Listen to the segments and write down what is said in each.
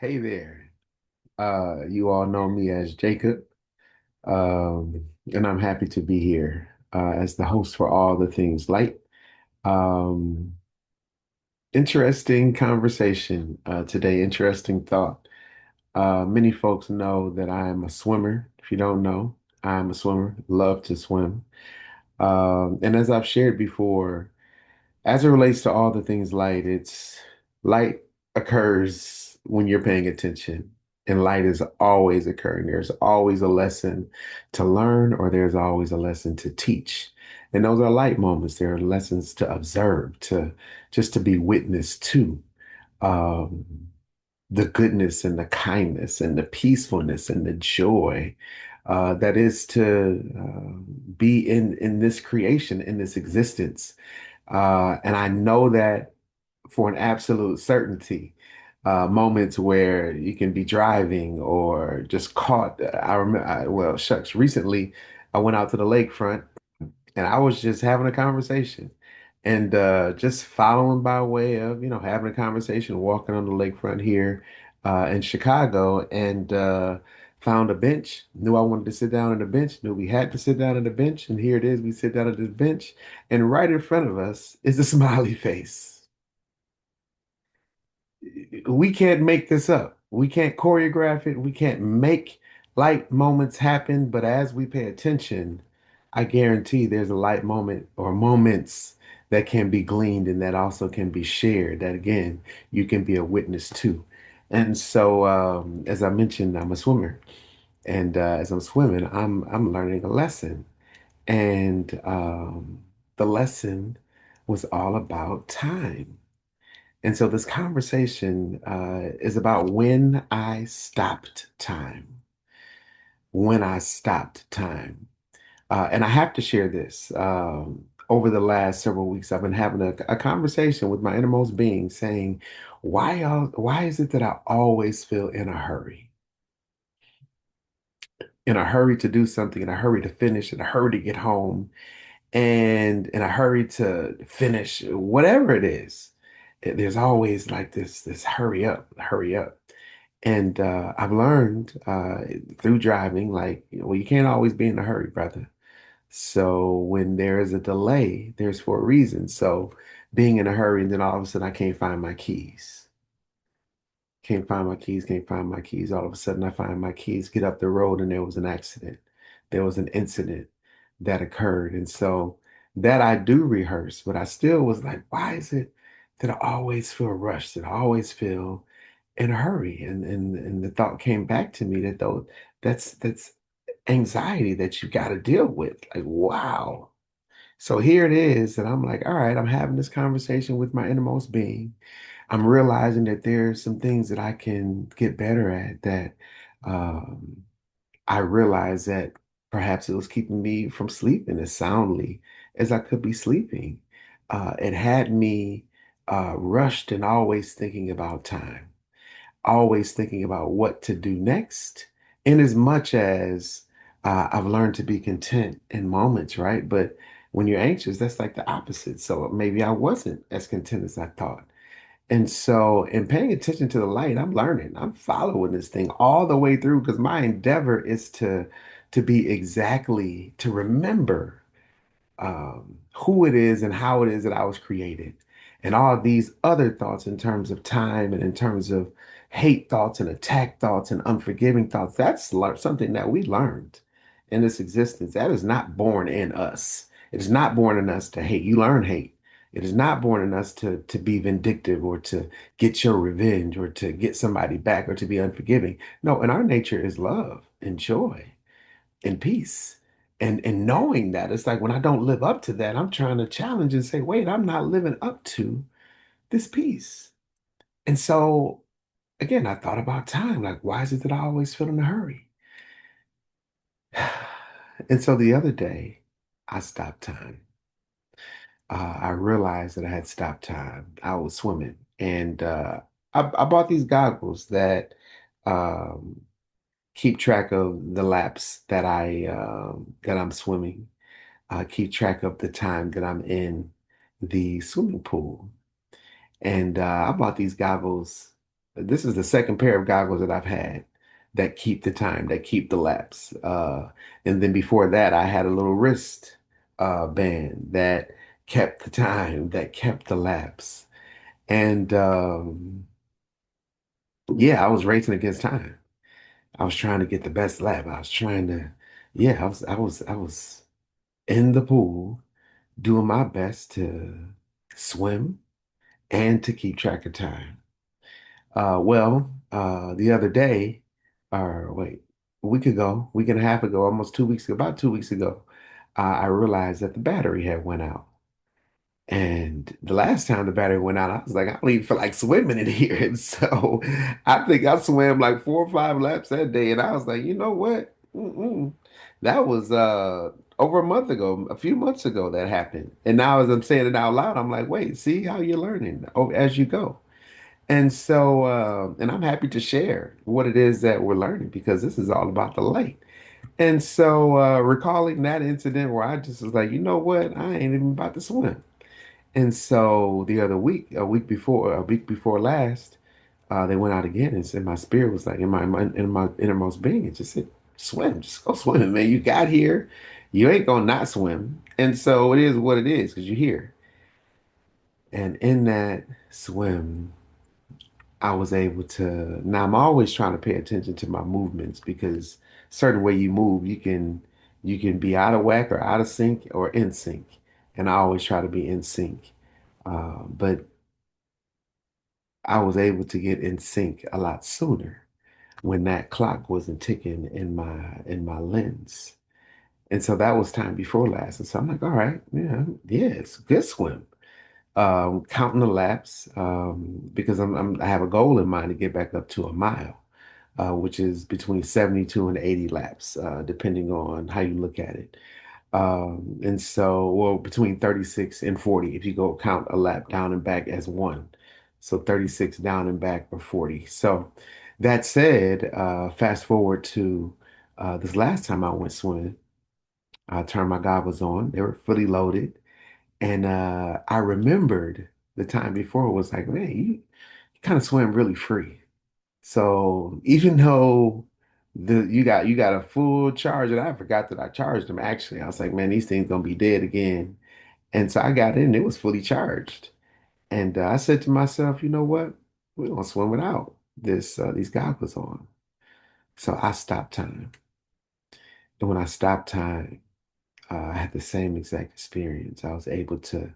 Hey there. You all know me as Jacob, and I'm happy to be here as the host for All the Things Light. Um, Interesting conversation today, interesting thought. Many folks know that I am a swimmer. If you don't know, I'm a swimmer, love to swim. And as I've shared before, as it relates to all the things light, it's light occurs when you're paying attention, and light is always occurring. There's always a lesson to learn, or there's always a lesson to teach. And those are light moments. There are lessons to observe, to just to be witness to. Um, the goodness and the kindness and the peacefulness and the joy that is to be in this creation, in this existence. And I know that for an absolute certainty. Moments where you can be driving or just caught. I remember, well, shucks, recently I went out to the lakefront and I was just having a conversation and just following by way of, having a conversation, walking on the lakefront here in Chicago and found a bench, knew I wanted to sit down on the bench, knew we had to sit down on the bench. And here it is, we sit down at this bench, and right in front of us is a smiley face. We can't make this up. We can't choreograph it. We can't make light moments happen. But as we pay attention, I guarantee there's a light moment or moments that can be gleaned and that also can be shared. That again, you can be a witness to. And so, as I mentioned, I'm a swimmer, and as I'm swimming, I'm learning a lesson, and the lesson was all about time. And so this conversation is about when I stopped time. When I stopped time. And I have to share this. Over the last several weeks, I've been having a conversation with my innermost being saying, why is it that I always feel in a hurry? In a hurry to do something, in a hurry to finish, in a hurry to get home, and in a hurry to finish whatever it is. There's always like this hurry up, hurry up. And I've learned through driving, like, well, you can't always be in a hurry, brother. So when there is a delay, there's for a reason. So being in a hurry, and then all of a sudden I can't find my keys. Can't find my keys, can't find my keys. All of a sudden I find my keys, get up the road, and there was an accident. There was an incident that occurred. And so that I do rehearse, but I still was like, why is it that I always feel rushed, that I always feel in a hurry? And the thought came back to me that though that's anxiety that you got to deal with. Like, wow. So here it is that I'm like, all right, I'm having this conversation with my innermost being. I'm realizing that there's some things that I can get better at that um, I realized that perhaps it was keeping me from sleeping as soundly as I could be sleeping. It had me rushed and always thinking about time, always thinking about what to do next, in as much as I've learned to be content in moments, right? But when you're anxious, that's like the opposite. So maybe I wasn't as content as I thought. And so, in paying attention to the light, I'm learning. I'm following this thing all the way through because my endeavor is to be exactly to remember who it is and how it is that I was created. And all these other thoughts in terms of time and in terms of hate thoughts and attack thoughts and unforgiving thoughts, that's something that we learned in this existence. That is not born in us. It is not born in us to hate. You learn hate. It is not born in us to be vindictive or to get your revenge or to get somebody back or to be unforgiving. No, and our nature is love and joy and peace. And knowing that, it's like when I don't live up to that, I'm trying to challenge and say, wait, I'm not living up to this peace. And so again, I thought about time. Like, why is it that I always feel in a hurry? And so the other day, I stopped time. I realized that I had stopped time. I was swimming, and I bought these goggles that um, keep track of the laps that I'm swimming, keep track of the time that I'm in the swimming pool. And I bought these goggles This is the second pair of goggles that I've had that keep the time, that keep the laps. And then before that, I had a little wrist band that kept the time, that kept the laps. And yeah, I was racing against time. I was trying to get the best lap. I was trying to, yeah, I was in the pool doing my best to swim and to keep track of time. The other day, or wait, a week ago, week and a half ago, almost 2 weeks ago, about 2 weeks ago, I realized that the battery had went out. And the last time the battery went out, I was like, I don't even feel like swimming in here. And so I think I swam like 4 or 5 laps that day. And I was like, you know what? That was over a month ago, a few months ago that happened. And now as I'm saying it out loud, I'm like, wait, see how you're learning as you go. And I'm happy to share what it is that we're learning because this is all about the light. And so, recalling that incident where I just was like, you know what? I ain't even about to swim. And so the other week, a week before last, they went out again and said my spirit was like in my innermost being, it just said, swim, just go swimming, man. You got here. You ain't gonna not swim. And so it is what it is because you're here. And in that swim, I was able to. Now I'm always trying to pay attention to my movements because certain way you move, you can be out of whack or out of sync or in sync, and I always try to be in sync. But I was able to get in sync a lot sooner when that clock wasn't ticking in my lens. And so that was time before last. And so I'm like, all right, yeah, it's a good swim. Counting the laps because I have a goal in mind to get back up to a mile, which is between 72 and 80 laps, depending on how you look at it. And so, well, between 36 and 40, if you go count a lap down and back as one. So 36 down and back or 40. So that said, fast forward to this last time I went swimming, I turned my goggles on. They were fully loaded. And I remembered the time before was like, man, you kind of swim really free. So even though you got a full charge, and I forgot that I charged them actually. I was like, man, these things gonna be dead again. And so I got in, it was fully charged. And I said to myself, you know what? We're gonna swim without these goggles on. So I stopped time. And when I stopped time, I had the same exact experience. I was able to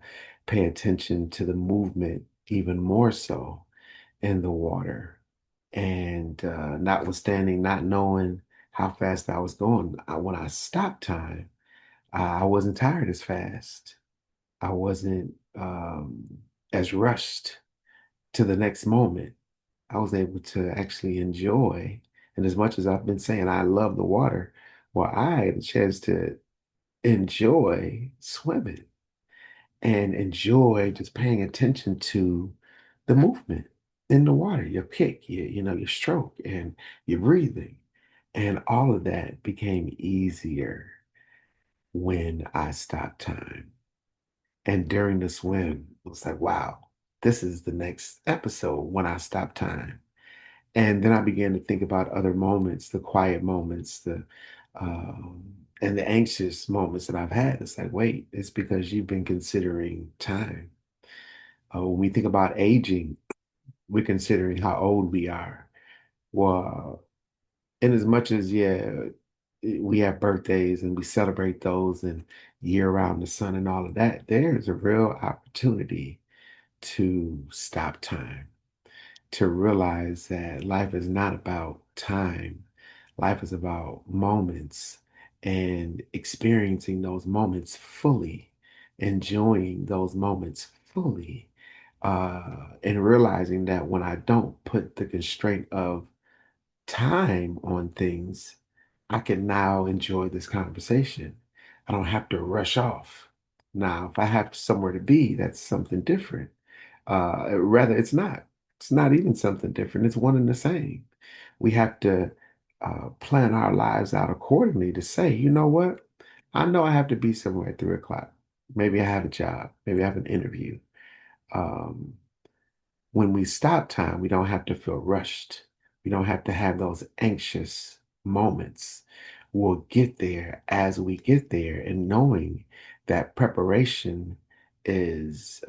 pay attention to the movement even more so in the water. And notwithstanding not knowing how fast I was going, when I stopped time, I wasn't tired as fast. I wasn't as rushed to the next moment. I was able to actually enjoy. And as much as I've been saying I love the water, well, I had a chance to enjoy swimming and enjoy just paying attention to the movement in the water, your kick, your stroke, and your breathing. And all of that became easier when I stopped time. And during the swim, it was like, wow, this is the next episode when I stop time. And then I began to think about other moments, the quiet moments, and the anxious moments that I've had. It's like, wait, it's because you've been considering time. When we think about aging, we're considering how old we are. Well, in as much as, yeah, we have birthdays and we celebrate those and year around the sun and all of that, there's a real opportunity to stop time, to realize that life is not about time. Life is about moments and experiencing those moments fully, enjoying those moments fully, and realizing that when I don't put the constraint of time on things, I can now enjoy this conversation. I don't have to rush off. Now, if I have somewhere to be, that's something different. Rather, it's not. It's not even something different. It's one and the same. We have to plan our lives out accordingly to say, you know what? I know I have to be somewhere at 3 o'clock. Maybe I have a job. Maybe I have an interview. Um, when we stop time, we don't have to feel rushed. We don't have to have those anxious moments. We'll get there as we get there, and knowing that preparation is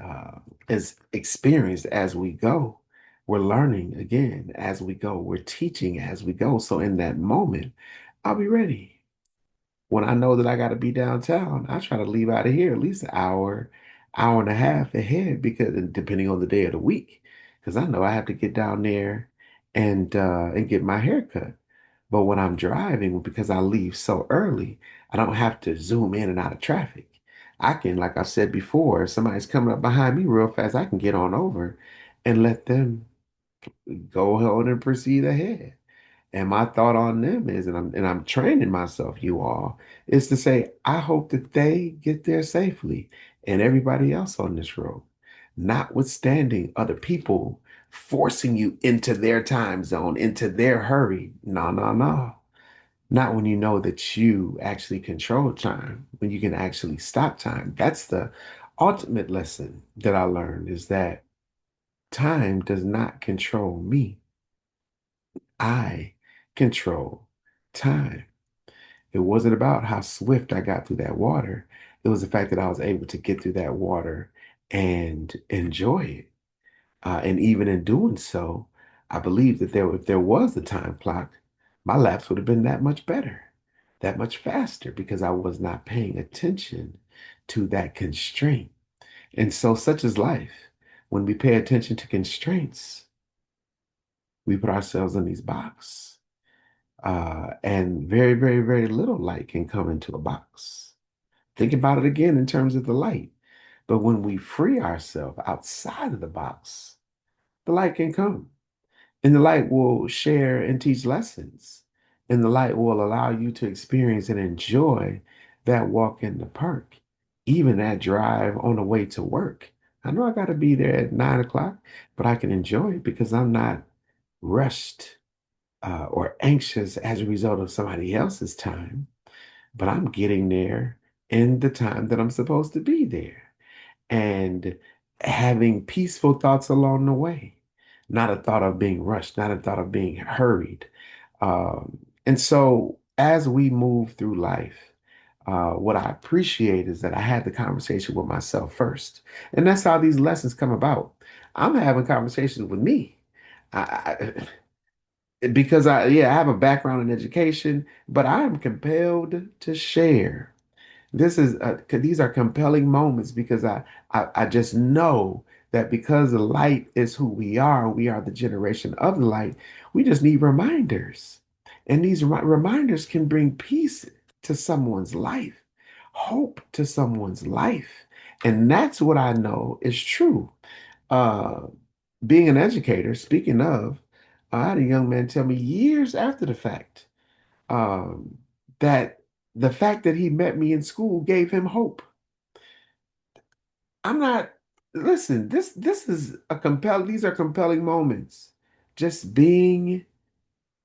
experienced as we go. We're learning again as we go. We're teaching as we go. So in that moment, I'll be ready. When I know that I got to be downtown, I try to leave out of here at least an hour, hour and a half ahead because and depending on the day of the week, because I know I have to get down there and get my hair cut. But when I'm driving, because I leave so early, I don't have to zoom in and out of traffic. I can, like I said before, if somebody's coming up behind me real fast, I can get on over and let them go on and proceed ahead. And my thought on them is, and I'm training myself, you all, is to say, I hope that they get there safely and everybody else on this road, notwithstanding other people forcing you into their time zone, into their hurry. No, no, no. Not when you know that you actually control time, when you can actually stop time. That's the ultimate lesson that I learned is that time does not control me. I control time. It wasn't about how swift I got through that water. It was the fact that I was able to get through that water and enjoy it. And even in doing so, I believe that if there was a time clock, my laps would have been that much better, that much faster, because I was not paying attention to that constraint. And so, such is life. When we pay attention to constraints, we put ourselves in these boxes. And very, very, very little light can come into a box. Think about it again in terms of the light. But when we free ourselves outside of the box, the light can come. And the light will share and teach lessons. And the light will allow you to experience and enjoy that walk in the park, even that drive on the way to work. I know I got to be there at 9 o'clock, but I can enjoy it because I'm not rushed or anxious as a result of somebody else's time, but I'm getting there in the time that I'm supposed to be there and having peaceful thoughts along the way, not a thought of being rushed, not a thought of being hurried. And so as we move through life, what I appreciate is that I had the conversation with myself first. And that's how these lessons come about. I'm having conversations with me. Because I have a background in education, but I am compelled to share. These are compelling moments because I just know that because the light is who we are the generation of the light. We just need reminders, and these reminders can bring peace to someone's life, hope to someone's life, and that's what I know is true. Uh, Being an educator, speaking of, I had a young man tell me years after the fact um, that the fact that he met me in school gave him hope. I'm not, listen, this is these are compelling moments. Just being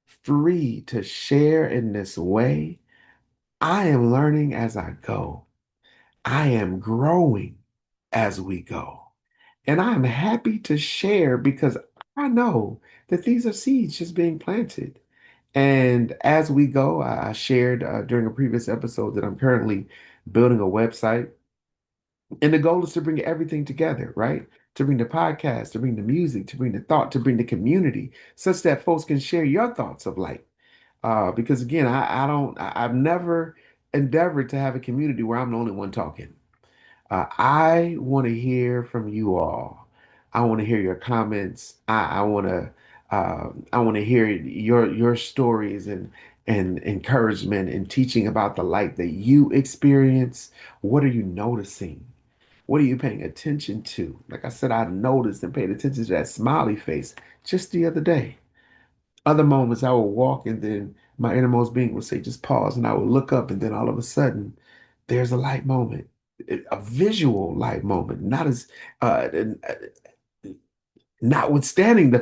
free to share in this way. I am learning as I go. I am growing as we go. And I'm happy to share because I know that these are seeds just being planted. And as we go, I shared during a previous episode that I'm currently building a website. And the goal is to bring everything together, right? To bring the podcast, to bring the music, to bring the thought, to bring the community, such that folks can share your thoughts of light. Because again, I've never endeavored to have a community where I'm the only one talking. I want to hear from you all. I want to hear your comments. I want to hear your stories and encouragement and teaching about the light that you experience. What are you noticing? What are you paying attention to? Like I said, I noticed and paid attention to that smiley face just the other day. Other moments I would walk and then my innermost being would say, just pause, and I would look up, and then all of a sudden, there's a light moment, a visual light moment, not as notwithstanding the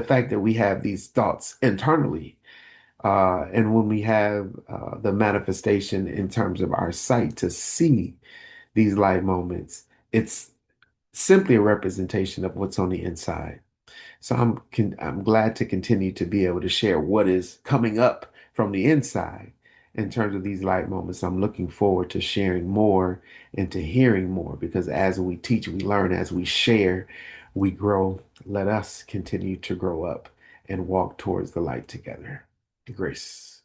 fact that we have these thoughts internally, and when we have the manifestation in terms of our sight to see these light moments, it's simply a representation of what's on the inside. So I'm glad to continue to be able to share what is coming up from the inside in terms of these light moments. I'm looking forward to sharing more and to hearing more because as we teach, we learn, as we share, we grow. Let us continue to grow up and walk towards the light together. Grace.